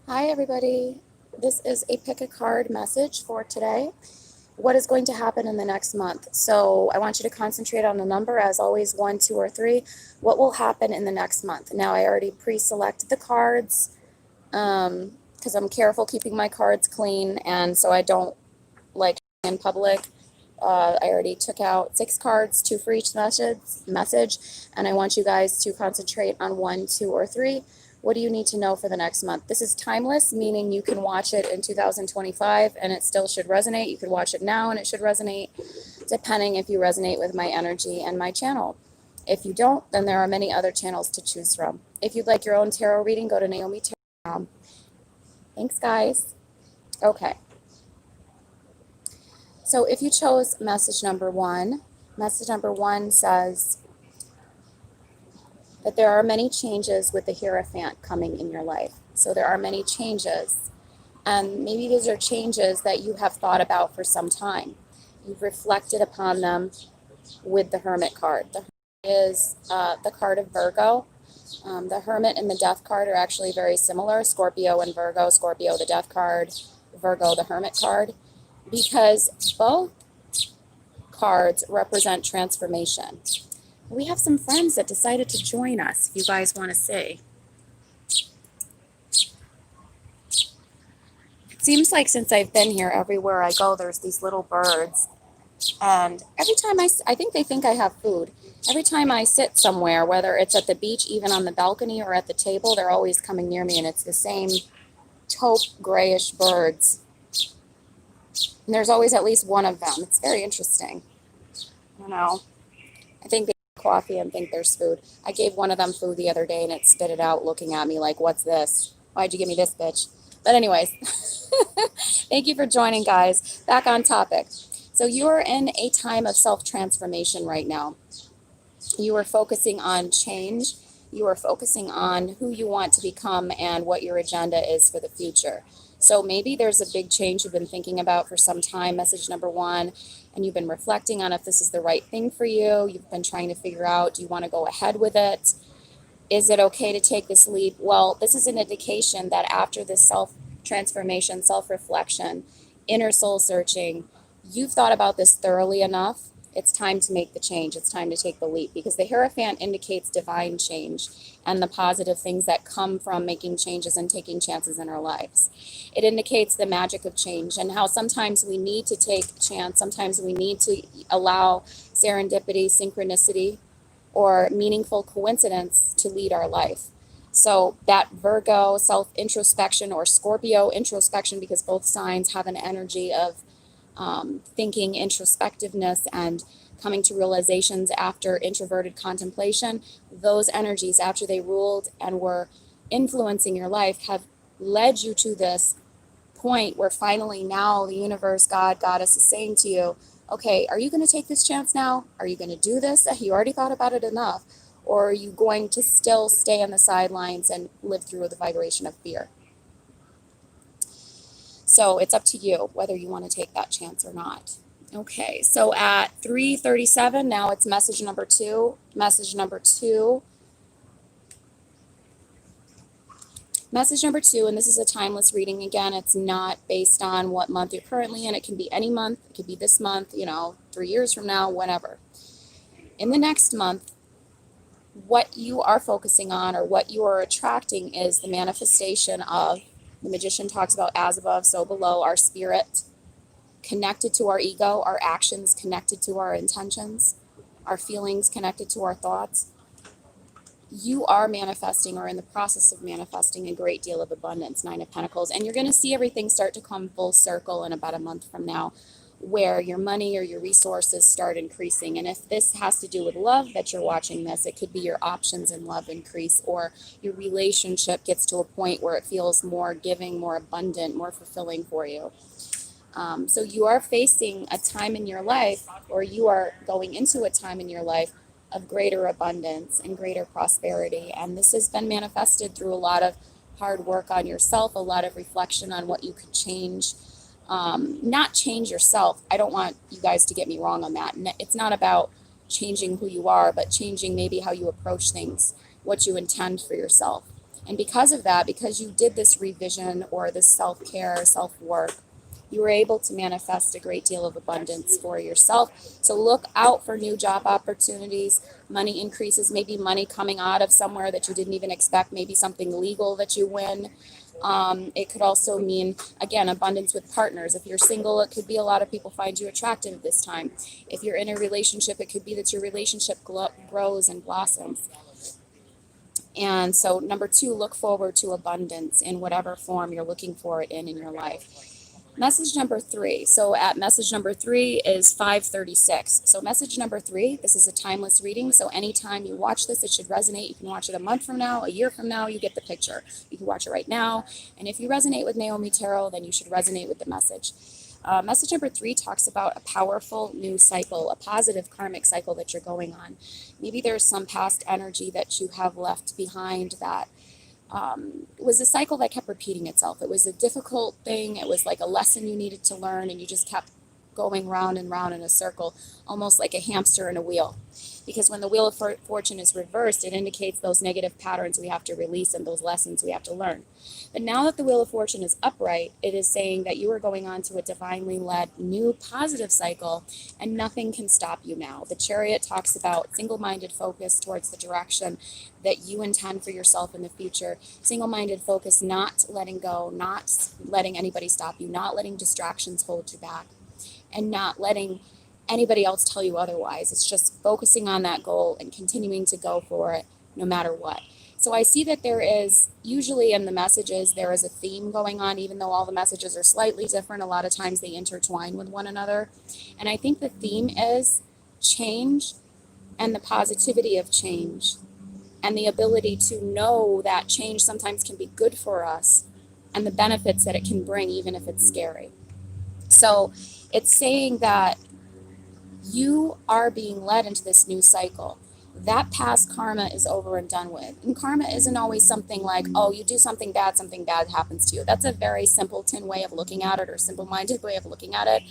Hi, everybody. This is a pick a card message for today. What is going to happen in the next month? So, I want you to concentrate on the number, as always, one, two, or three. What will happen in the next month? Now, I already pre selected the cards because I'm careful keeping my cards clean, and so I don't like in public. I already took out 6 cards, 2 for each message, and I want you guys to concentrate on 1, 2, or 3. What do you need to know for the next month? This is timeless, meaning you can watch it in 2025 and it still should resonate. You can watch it now and it should resonate, depending if you resonate with my energy and my channel. If you don't, then there are many other channels to choose from. If you'd like your own tarot reading, go to Naomi Tarot. Thanks, guys. Okay. So if you chose message number one says that there are many changes with the Hierophant coming in your life. So there are many changes, and maybe these are changes that you have thought about for some time. You've reflected upon them with the Hermit card. The Hermit is the card of Virgo. The Hermit and the Death card are actually very similar. Scorpio and Virgo. Scorpio, the Death card. Virgo, the Hermit card. Because both cards represent transformation. We have some friends that decided to join us, if you guys want to see. It seems like since I've been here, everywhere I go, there's these little birds. And every time I think they think I have food. Every time I sit somewhere, whether it's at the beach, even on the balcony, or at the table, they're always coming near me, and it's the same taupe grayish birds. And there's always at least one of them. It's very interesting. I don't know. I think they have coffee and think there's food. I gave one of them food the other day, and it spit it out looking at me like, what's this? Why'd you give me this, bitch? But anyways, thank you for joining, guys. Back on topic. So you're in a time of self-transformation right now. You are focusing on change. You are focusing on who you want to become and what your agenda is for the future. So maybe there's a big change you've been thinking about for some time, message number one, and you've been reflecting on if this is the right thing for you. You've been trying to figure out, do you want to go ahead with it? Is it okay to take this leap? Well, this is an indication that after this self-transformation, self-reflection, inner soul searching, you've thought about this thoroughly enough. It's time to make the change. It's time to take the leap, because the Hierophant indicates divine change and the positive things that come from making changes and taking chances in our lives. It indicates the magic of change and how sometimes we need to take a chance. Sometimes we need to allow serendipity, synchronicity, or meaningful coincidence to lead our life. So that Virgo self-introspection or Scorpio introspection, because both signs have an energy of thinking, introspectiveness, and coming to realizations after introverted contemplation, those energies, after they ruled and were influencing your life, have led you to this point where finally now the universe, God, Goddess is saying to you, okay, are you going to take this chance now? Are you going to do this? You already thought about it enough. Or are you going to still stay on the sidelines and live through the vibration of fear? So it's up to you whether you want to take that chance or not. Okay, so at 3:37, now it's message number two. Message number two, and this is a timeless reading. Again, it's not based on what month you're currently in. It can be any month. It could be this month, 3 years from now, whatever. In the next month, what you are focusing on or what you are attracting is the manifestation of, the Magician talks about as above, so below, our spirit connected to our ego, our actions connected to our intentions, our feelings connected to our thoughts. You are manifesting or in the process of manifesting a great deal of abundance, Nine of Pentacles, and you're going to see everything start to come full circle in about a month from now, where your money or your resources start increasing. And if this has to do with love that you're watching this, it could be your options in love increase, or your relationship gets to a point where it feels more giving, more abundant, more fulfilling for you. So you are facing a time in your life, or you are going into a time in your life of greater abundance and greater prosperity. And this has been manifested through a lot of hard work on yourself, a lot of reflection on what you could change. Not change yourself. I don't want you guys to get me wrong on that. It's not about changing who you are, but changing maybe how you approach things, what you intend for yourself. And because of that, because you did this revision or this self-care, self-work, you were able to manifest a great deal of abundance for yourself. So look out for new job opportunities, money increases, maybe money coming out of somewhere that you didn't even expect, maybe something legal that you win. It could also mean, again, abundance with partners. If you're single, it could be a lot of people find you attractive this time. If you're in a relationship, it could be that your relationship grows and blossoms. And so, number 2, look forward to abundance in whatever form you're looking for it in your life. Message number 3. So at message number 3 is 536. So message number 3, this is a timeless reading. So anytime you watch this, it should resonate. You can watch it a month from now, a year from now, you get the picture. You can watch it right now. And if you resonate with Naomi Tarot, then you should resonate with the message. Message number 3 talks about a powerful new cycle, a positive karmic cycle that you're going on. Maybe there's some past energy that you have left behind that it was a cycle that kept repeating itself. It was a difficult thing. It was like a lesson you needed to learn, and you just kept going round and round in a circle, almost like a hamster in a wheel. Because when the wheel of fortune is reversed, it indicates those negative patterns we have to release and those lessons we have to learn. But now that the wheel of fortune is upright, it is saying that you are going on to a divinely led new positive cycle, and nothing can stop you now. The Chariot talks about single-minded focus towards the direction that you intend for yourself in the future. Single-minded focus, not letting go, not letting anybody stop you, not letting distractions hold you back, and not letting anybody else tell you otherwise. It's just focusing on that goal and continuing to go for it no matter what. So I see that there is, usually in the messages, there is a theme going on, even though all the messages are slightly different. A lot of times they intertwine with one another. And I think the theme is change and the positivity of change and the ability to know that change sometimes can be good for us and the benefits that it can bring, even if it's scary. So it's saying that you are being led into this new cycle. That past karma is over and done with. And karma isn't always something like, oh, you do something bad happens to you. That's a very simpleton way of looking at it, or simple-minded way of looking at it.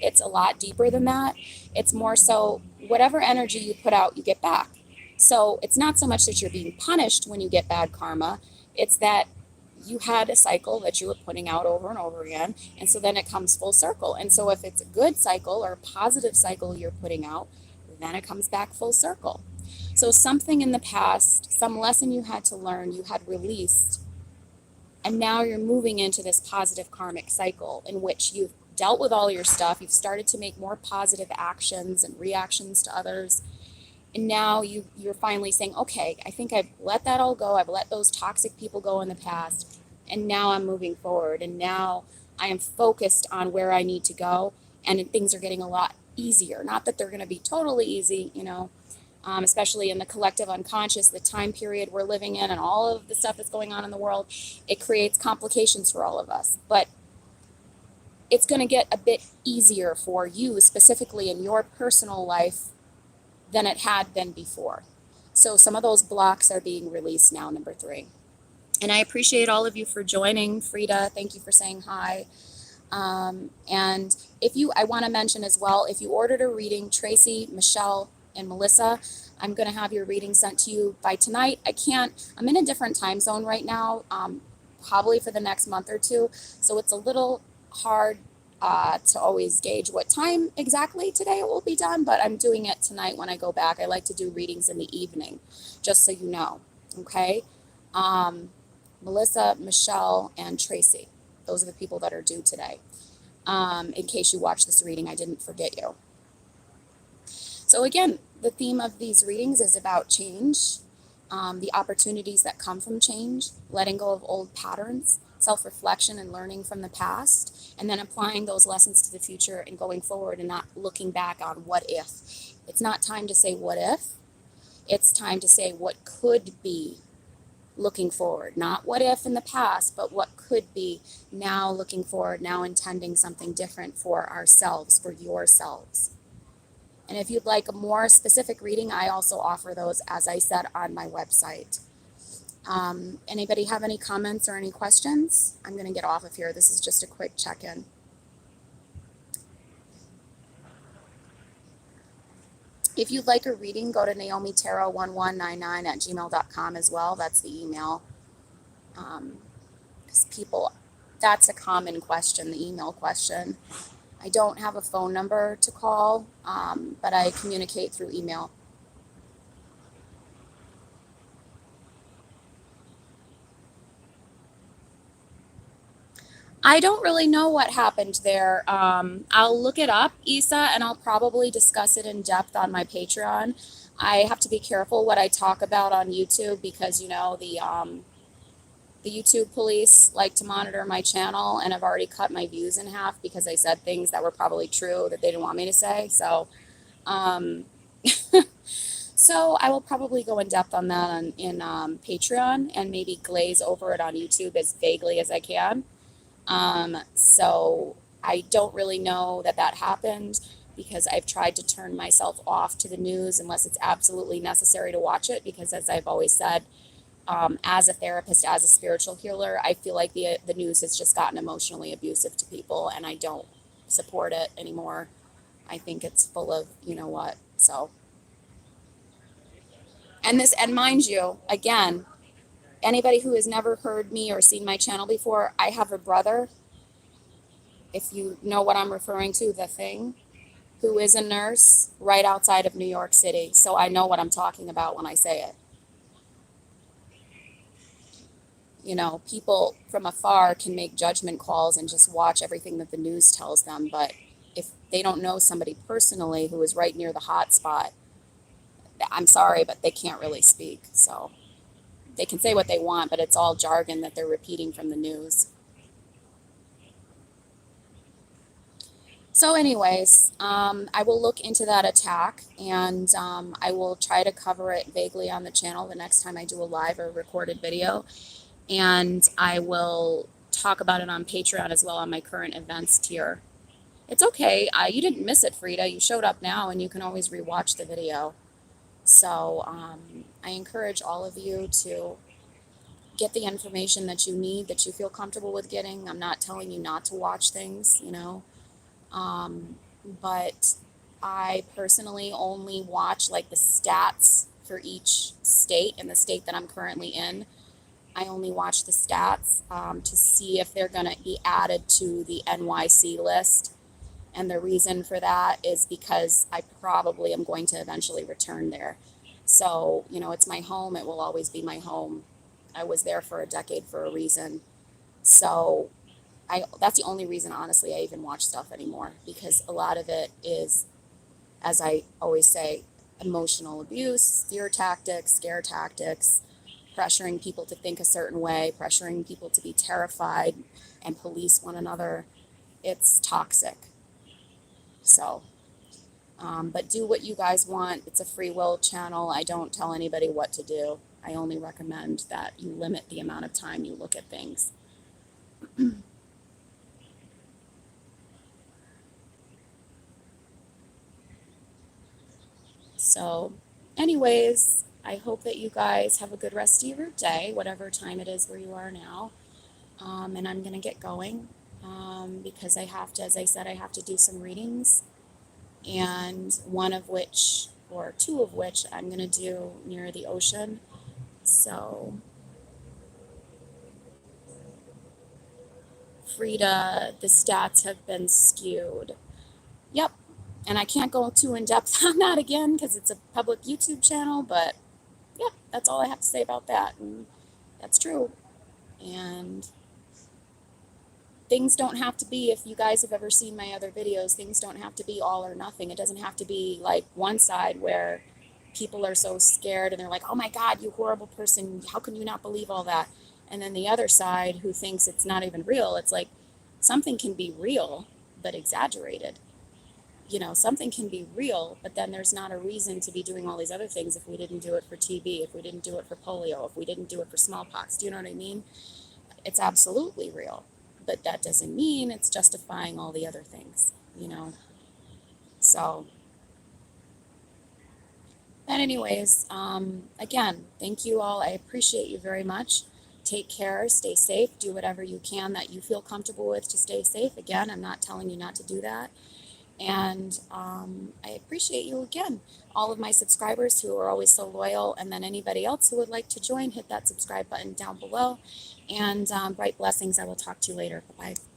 It's a lot deeper than that. It's more so whatever energy you put out, you get back. So it's not so much that you're being punished when you get bad karma. It's that you had a cycle that you were putting out over and over again, and so then it comes full circle. And so if it's a good cycle or a positive cycle you're putting out, then it comes back full circle. So something in the past, some lesson you had to learn, you had released, and now you're moving into this positive karmic cycle in which you've dealt with all your stuff, you've started to make more positive actions and reactions to others. And now you're finally saying, okay, I think I've let that all go. I've let those toxic people go in the past. And now I'm moving forward. And now I am focused on where I need to go. And things are getting a lot easier. Not that they're going to be totally easy, especially in the collective unconscious, the time period we're living in and all of the stuff that's going on in the world. It creates complications for all of us. But it's going to get a bit easier for you, specifically in your personal life, than it had been before. So some of those blocks are being released now, number 3. And I appreciate all of you for joining. Frida, thank you for saying hi. And I want to mention as well, if you ordered a reading, Tracy, Michelle, and Melissa, I'm going to have your reading sent to you by tonight. I'm in a different time zone right now, probably for the next month or two. So it's a little hard to always gauge what time exactly today it will be done, but I'm doing it tonight when I go back. I like to do readings in the evening, just so you know, okay? Melissa, Michelle, and Tracy, those are the people that are due today. In case you watch this reading, I didn't forget you. So again, the theme of these readings is about change, the opportunities that come from change, letting go of old patterns, self-reflection and learning from the past, and then applying those lessons to the future and going forward and not looking back on what if. It's not time to say what if. It's time to say what could be looking forward. Not what if in the past, but what could be now looking forward, now intending something different for ourselves, for yourselves. And if you'd like a more specific reading, I also offer those, as I said, on my website. Anybody have any comments or any questions? I'm going to get off of here. This is just a quick check-in. If you'd like a reading, go to NaomiTarot1199 at gmail.com as well. That's the email. Because people, that's a common question, the email question. I don't have a phone number to call, but I communicate through email. I don't really know what happened there. I'll look it up, Isa, and I'll probably discuss it in depth on my Patreon. I have to be careful what I talk about on YouTube because, the YouTube police like to monitor my channel, and I've already cut my views in half because I said things that were probably true that they didn't want me to say. Um, so I will probably go in depth on that in Patreon and maybe glaze over it on YouTube as vaguely as I can. So I don't really know that that happened because I've tried to turn myself off to the news unless it's absolutely necessary to watch it. Because as I've always said, as a therapist, as a spiritual healer, I feel like the news has just gotten emotionally abusive to people, and I don't support it anymore. I think it's full of you know what. So, and mind you, again, anybody who has never heard me or seen my channel before, I have a brother, if you know what I'm referring to, the thing, who is a nurse right outside of New York City. So I know what I'm talking about when I say it. People from afar can make judgment calls and just watch everything that the news tells them. But if they don't know somebody personally who is right near the hot spot, I'm sorry, but they can't really speak. So they can say what they want, but it's all jargon that they're repeating from the news. So, anyways, I will look into that attack, and I will try to cover it vaguely on the channel the next time I do a live or recorded video. And I will talk about it on Patreon as well on my current events tier. It's okay. You didn't miss it, Frida. You showed up now, and you can always rewatch the video. So I encourage all of you to get the information that you need, that you feel comfortable with getting. I'm not telling you not to watch things. Um, but I personally only watch like the stats for each state and the state that I'm currently in. I only watch the stats to see if they're going to be added to the NYC list. And the reason for that is because I probably am going to eventually return there. So, it's my home. It will always be my home. I was there for a decade for a reason. So, that's the only reason, honestly, I even watch stuff anymore, because a lot of it is, as I always say, emotional abuse, fear tactics, scare tactics, pressuring people to think a certain way, pressuring people to be terrified and police one another. It's toxic. So, but do what you guys want. It's a free will channel. I don't tell anybody what to do. I only recommend that you limit the amount of time you look at things. So, anyways, I hope that you guys have a good rest of your day, whatever time it is where you are now. And I'm going to get going because I have to, as I said, I have to do some readings, and one of which, or two of which, I'm going to do near the ocean. So, Frida, the stats have been skewed. Yep. And I can't go too in depth on that again because it's a public YouTube channel, but yeah, that's all I have to say about that. And that's true. And things don't have to be, if you guys have ever seen my other videos, things don't have to be all or nothing. It doesn't have to be like one side where people are so scared and they're like, oh my God, you horrible person. How can you not believe all that? And then the other side who thinks it's not even real. It's like something can be real, but exaggerated. Something can be real, but then there's not a reason to be doing all these other things if we didn't do it for TB, if we didn't do it for polio, if we didn't do it for smallpox. Do you know what I mean? It's absolutely real, but that doesn't mean it's justifying all the other things. So, but anyways, again, thank you all. I appreciate you very much. Take care, stay safe, do whatever you can that you feel comfortable with to stay safe. Again, I'm not telling you not to do that. And I appreciate you again. All of my subscribers who are always so loyal, and then anybody else who would like to join, hit that subscribe button down below. And bright blessings. I will talk to you later. Bye-bye.